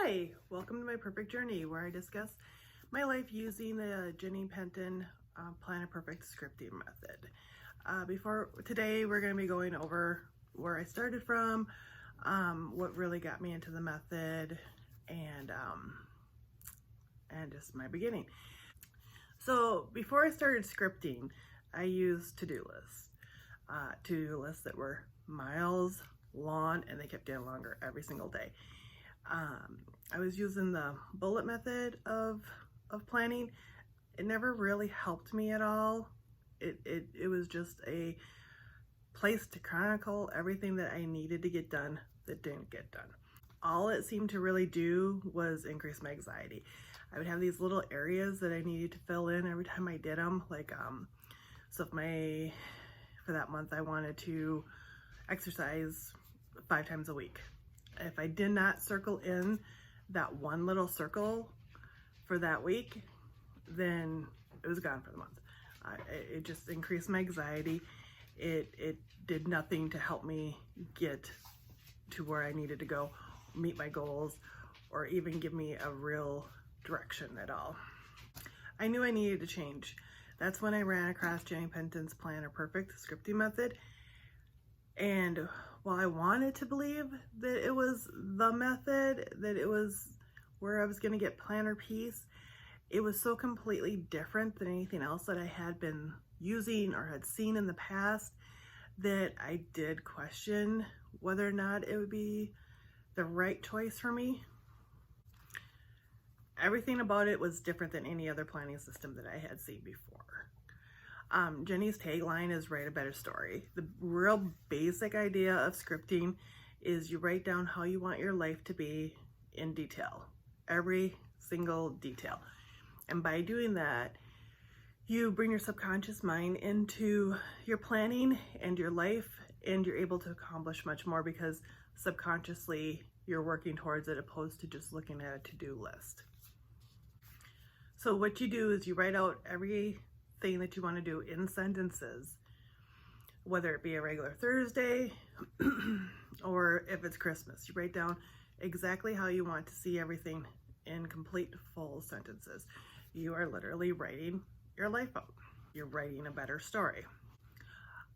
Hi, welcome to my perfect journey where I discuss my life using the Jenny Penton Plan a Perfect scripting method. Before today, we're going to be going over where I started from, what really got me into the method, and just my beginning. So before I started scripting, I used to-do lists that were miles long, and they kept getting longer every single day. I was using the bullet method of planning. It never really helped me at all. It was just a place to chronicle everything that I needed to get done that didn't get done. All it seemed to really do was increase my anxiety. I would have these little areas that I needed to fill in every time I did them. So for that month I wanted to exercise 5 times a week. If I did not circle in that one little circle for that week, then it was gone for the month. It just increased my anxiety. It did nothing to help me get to where I needed to go, meet my goals, or even give me a real direction at all. I knew I needed to change. That's when I ran across Jenny Penton's Plan a Perfect scripting method. And while I wanted to believe that it was the method, that it was where I was going to get planner peace, it was so completely different than anything else that I had been using or had seen in the past that I did question whether or not it would be the right choice for me. Everything about it was different than any other planning system that I had seen before. Jenny's tagline is write a better story. The real basic idea of scripting is you write down how you want your life to be in detail, every single detail. And by doing that, you bring your subconscious mind into your planning and your life, and you're able to accomplish much more because subconsciously you're working towards it opposed to just looking at a to-do list. So what you do is you write out everything that you want to do in sentences, whether it be a regular Thursday or if it's Christmas. You write down exactly how you want to see everything in complete full sentences. You are literally writing your life out. You're writing a better story.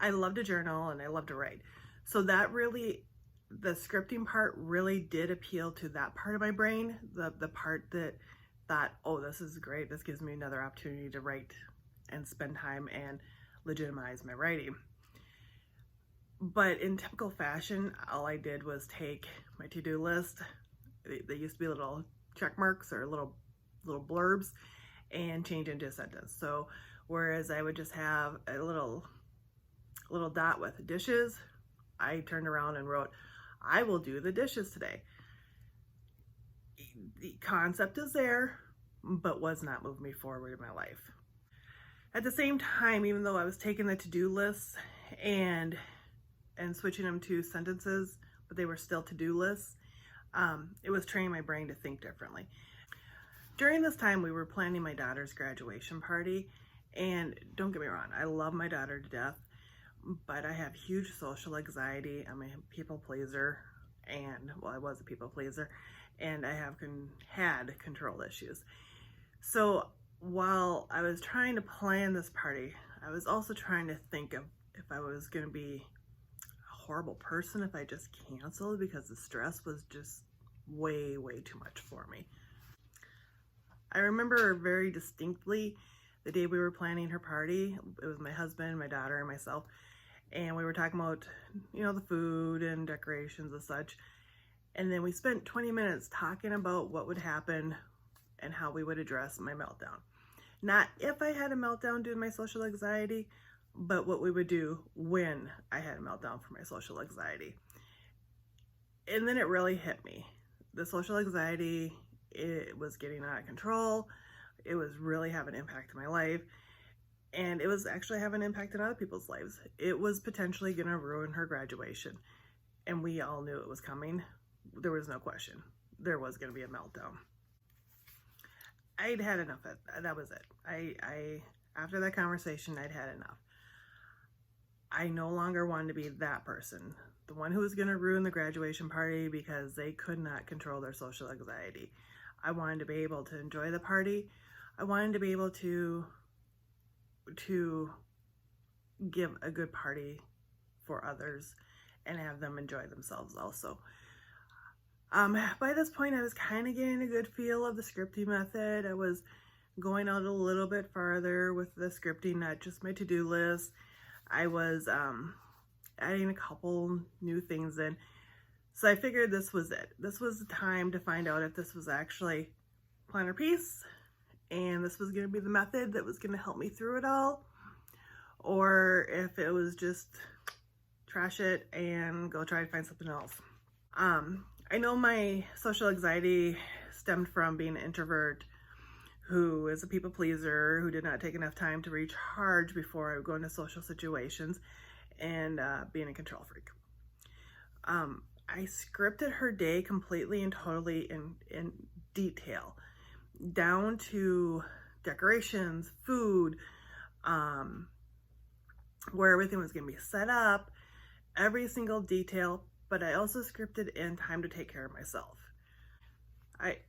I love to journal and I love to write. So that really, the scripting part really did appeal to that part of my brain, the part that thought, oh, this is great. This gives me another opportunity to write and spend time and legitimize my writing. But in typical fashion, all I did was take my to-do list. They used to be little check marks or little blurbs, and change into a sentence. So whereas I would just have a little dot with dishes, I turned around and wrote, I will do the dishes today. The concept is there, but was not moving me forward in my life. At the same time, even though I was taking the to-do lists and switching them to sentences, but they were still to-do lists, it was training my brain to think differently. During this time, we were planning my daughter's graduation party, and don't get me wrong, I love my daughter to death, but I have huge social anxiety. I'm a people pleaser, I was a people pleaser, and I had control issues. So while I was trying to plan this party, I was also trying to think of if I was going to be a horrible person if I just canceled, because the stress was just way too much for me. I remember very distinctly the day we were planning her party. It was my husband, my daughter, and myself, and we were talking about, the food and decorations and such. And then we spent 20 minutes talking about what would happen and how we would address my meltdown. Not if I had a meltdown due to my social anxiety, but what we would do when I had a meltdown for my social anxiety. And then it really hit me. The social anxiety, it was getting out of control. It was really having an impact on my life. And it was actually having an impact on other people's lives. It was potentially going to ruin her graduation. And we all knew it was coming. There was no question. There was going to be a meltdown. I'd had enough of it. That was it. After that conversation, I'd had enough. I no longer wanted to be that person the one who was going to ruin the graduation party because they could not control their social anxiety. I wanted to be able to enjoy the party. I wanted to be able to give a good party for others and have them enjoy themselves also. By this point, I was kind of getting a good feel of the scripting method. I was going out a little bit farther with the scripting, not just my to-do list. I was adding a couple new things in. So I figured this was it. This was the time to find out if this was actually planner piece and this was going to be the method that was going to help me through it all, or if it was just trash it and go try to find something else. I know my social anxiety stemmed from being an introvert who is a people pleaser, who did not take enough time to recharge before I would go into social situations, and being a control freak. I scripted her day completely and totally in detail, down to decorations, food, where everything was going to be set up, every single detail, but I also scripted in time to take care of myself.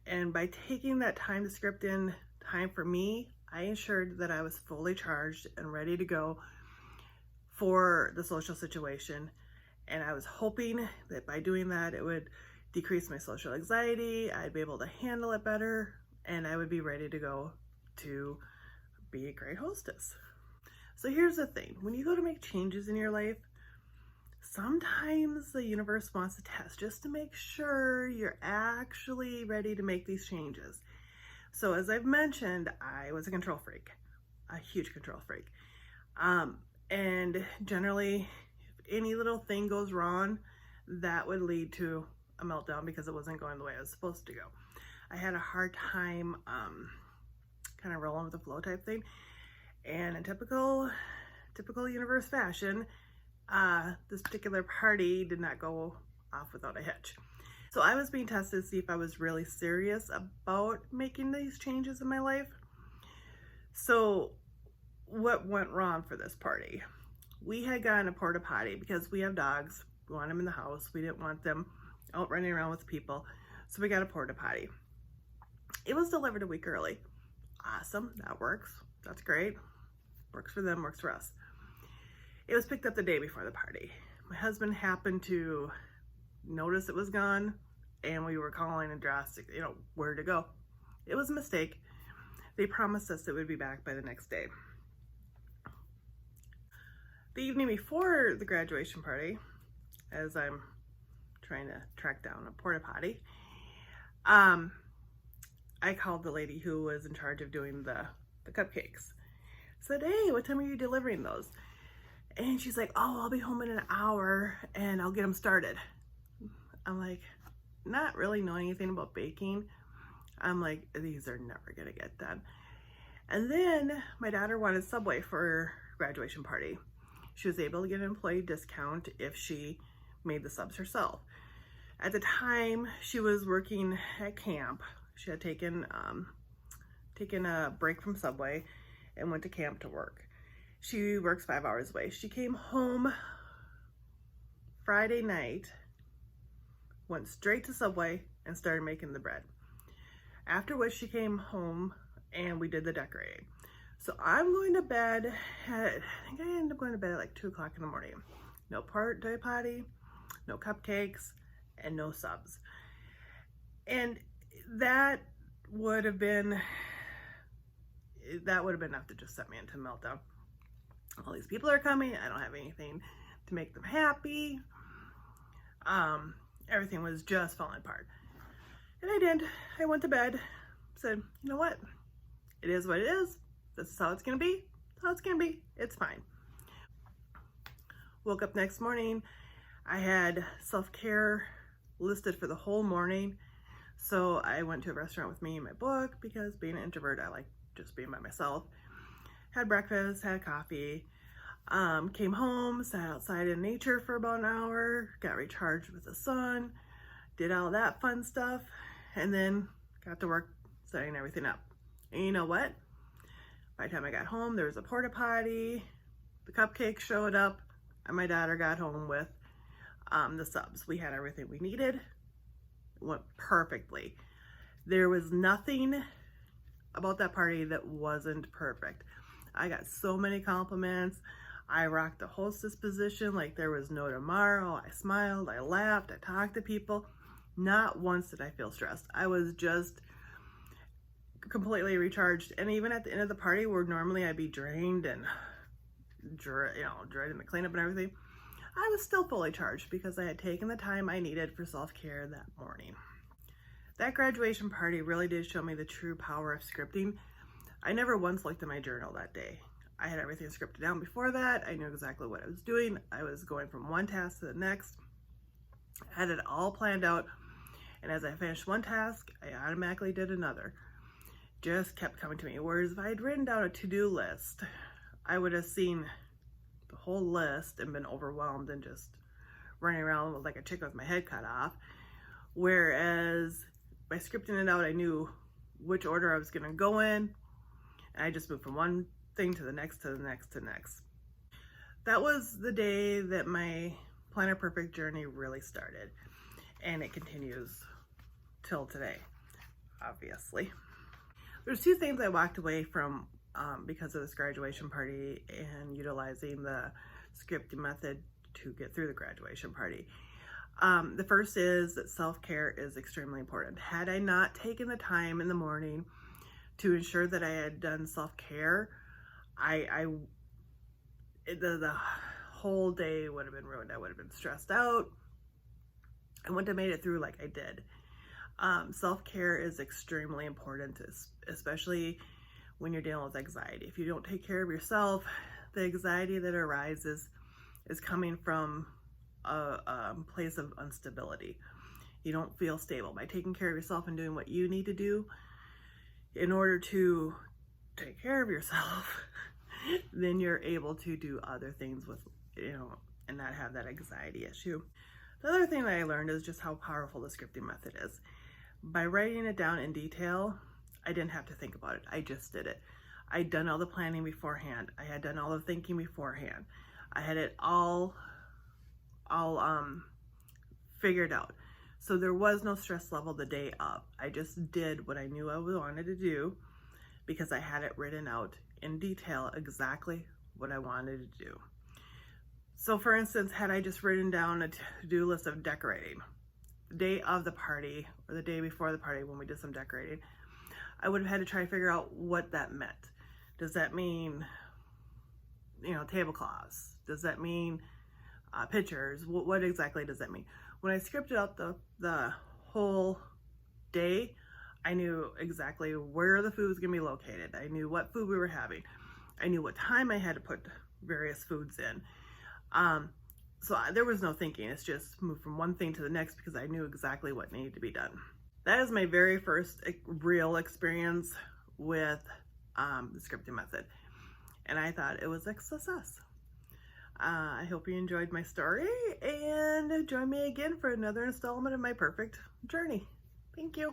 And by taking that time to script in time for me, I ensured that I was fully charged and ready to go for the social situation. And I was hoping that by doing that, it would decrease my social anxiety, I'd be able to handle it better, and I would be ready to go to be a great hostess. So here's the thing, when you go to make changes in your life, sometimes the universe wants a test just to make sure you're actually ready to make these changes. So as I've mentioned, I was a control freak, a huge control freak. And generally, if any little thing goes wrong, that would lead to a meltdown because it wasn't going the way I was supposed to go. I had a hard time kind of rolling with the flow type thing. And in typical universe fashion, this particular party did not go off without a hitch. So I was being tested to see if I was really serious about making these changes in my life. So what went wrong for this party? We had gotten a porta potty because we have dogs. We want them in the house. We didn't want them out running around with people. So we got a porta potty. It was delivered a week early. Awesome, that works. That's great. Works for them, works for us. It was picked up the day before the party. My husband happened to notice it was gone, and we were calling and drastic, where to go. It was a mistake. They promised us it would be back by the next day. The evening before the graduation party, as I'm trying to track down a porta potty, I called the lady who was in charge of doing the cupcakes. Said, hey, what time are you delivering those? And she's like, oh, I'll be home in an hour and I'll get them started. I'm like, not really knowing anything about baking. I'm like, these are never gonna get done. And then my daughter wanted Subway for her graduation party. She was able to get an employee discount if she made the subs herself. At the time, she was working at camp. She had taken a break from Subway and went to camp to work. She works 5 hours away. She came home Friday night, went straight to Subway and started making the bread. After which she came home and we did the decorating. So I'm going to bed I think I ended up going to bed at like 2 o'clock in the morning. No porta potty, no cupcakes, and no subs. And that would have been enough to just set me into meltdown. All these people are coming. I don't have anything to make them happy. Everything was just falling apart. And I did. I went to bed, said, you know what? It is what it is. This is how it's going to be. That's how it's going to be. It's fine. Woke up next morning. I had self-care listed for the whole morning. So I went to a restaurant with me and my book because being an introvert, I like just being by myself. Had breakfast, had coffee, came home, sat outside in nature for about an hour, got recharged with the sun, did all that fun stuff, and then got to work setting everything up. And you know what? By the time I got home, there was a porta potty, the cupcakes showed up, and my daughter got home with the subs. We had everything we needed. It went perfectly. There was nothing about that party that wasn't perfect. I got so many compliments. I rocked the hostess position like there was no tomorrow. I smiled, I laughed, I talked to people. Not once did I feel stressed. I was just completely recharged. And even at the end of the party, where normally I'd be drained and dreading the cleanup and everything, I was still fully charged because I had taken the time I needed for self-care that morning. That graduation party really did show me the true power of scripting. I never once looked at my journal that day. I had everything scripted down before that. I knew exactly what I was doing. I was going from one task to the next. I had it all planned out. And as I finished one task, I automatically did another. Just kept coming to me. Whereas if I had written down a to-do list, I would have seen the whole list and been overwhelmed and just running around like a chicken with my head cut off. Whereas by scripting it out, I knew which order I was going to go in. And I just moved from one thing to the next, to the next, to the next. That was the day that my Planner Perfect journey really started. And it continues till today, obviously. There's two things I walked away from because of this graduation party and utilizing the scripting method to get through the graduation party. The first is that self-care is extremely important. Had I not taken the time in the morning to ensure that I had done self-care, the whole day would have been ruined. I would have been stressed out. I wouldn't have made it through like I did. Self-care is extremely important, especially when you're dealing with anxiety. If you don't take care of yourself, the anxiety that arises is coming from a place of instability. You don't feel stable. By taking care of yourself and doing what you need to do in order to take care of yourself, then you're able to do other things with, and not have that anxiety issue. The other thing that I learned is just how powerful the scripting method is. By writing it down in detail, I didn't have to think about it. I just did it. I'd done all the planning beforehand. I had done all the thinking beforehand. I had it all figured out. So there was no stress level the day of. I just did what I knew I wanted to do because I had it written out in detail exactly what I wanted to do. So for instance, had I just written down a to-do list of decorating, the day of the party or the day before the party when we did some decorating, I would have had to try to figure out what that meant. Does that mean, tablecloths? Does that mean pictures? What exactly does that mean? When I scripted out the whole day, I knew exactly where the food was going to be located. I knew what food we were having. I knew what time I had to put various foods in. So there was no thinking. It's just moved from one thing to the next because I knew exactly what needed to be done. That is my very first real experience with the scripting method. And I thought it was a success. I hope you enjoyed my story and join me again for another installment of my perfect journey. Thank you.